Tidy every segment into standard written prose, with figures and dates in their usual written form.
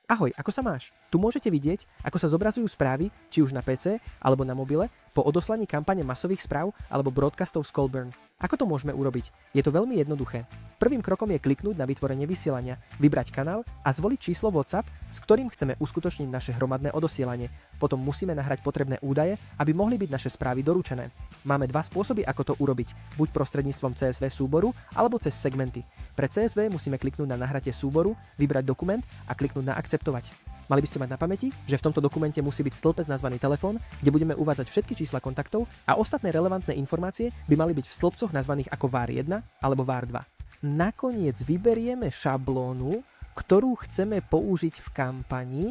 Ahoj, ako sa máš? Tu môžete vidieť, ako sa zobrazujú správy, či už na PC alebo na mobile, po odoslaní kampane masových správ alebo broadcastov z Colburn. Ako to môžeme urobiť? Je to veľmi jednoduché. Prvým krokom je kliknúť na vytvorenie vysielania, vybrať kanál a zvoliť číslo WhatsApp, s ktorým chceme uskutočniť naše hromadné odosielanie. Potom musíme nahrať potrebné údaje, aby mohli byť naše správy doručené. Máme dva spôsoby, ako to urobiť, buď prostredníctvom CSV súboru alebo cez segmenty. Pre CSV musíme kliknúť na nahratie súboru, vybrať dokument a kliknúť na akceptovať. Mali by ste mať na pamäti, že v tomto dokumente musí byť stĺpec nazvaný telefón, kde budeme uvádzať všetky čísla kontaktov a ostatné relevantné informácie by mali byť v stĺpcoch nazvaných ako var1 alebo var2. Nakoniec vyberieme šablónu, ktorú chceme použiť v kampani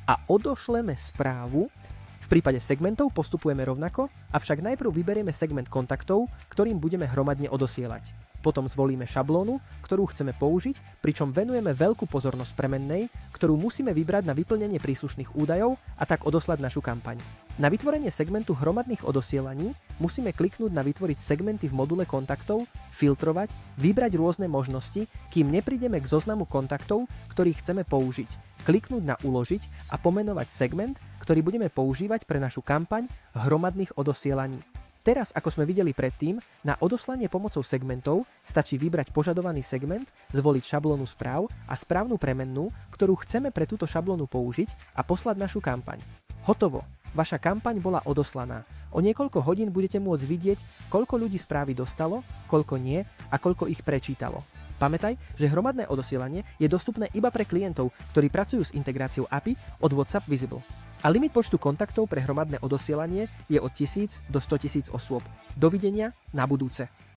a odošleme správu. V prípade segmentov postupujeme rovnako, avšak najprv vyberieme segment kontaktov, ktorým budeme hromadne odosielať. Potom zvolíme šablónu, ktorú chceme použiť, pričom venujeme veľkú pozornosť premennej, ktorú musíme vybrať na vyplnenie príslušných údajov a tak odoslať našu kampaň. Na vytvorenie segmentu hromadných odosielaní musíme kliknúť na vytvoriť segmenty v module kontaktov, filtrovať, vybrať rôzne možnosti, kým neprídeme k zoznamu kontaktov, ktorý chceme použiť. Kliknúť na uložiť a pomenovať segment, ktorý budeme používať pre našu kampaň hromadných odosielaní. Teraz, ako sme videli predtým, na odoslanie pomocou segmentov stačí vybrať požadovaný segment, zvoliť šablónu správ a správnu premennú, ktorú chceme pre túto šablónu použiť a poslať našu kampaň. Hotovo! Vaša kampaň bola odoslaná. O niekoľko hodín budete môcť vidieť, koľko ľudí správy dostalo, koľko nie a koľko ich prečítalo. Pamätaj, že hromadné odosielanie je dostupné iba pre klientov, ktorí pracujú s integráciou API od WhatsApp Visible. A limit počtu kontaktov pre hromadné odosielanie je od 1000 do 100 000 osôb. Dovidenia na budúce.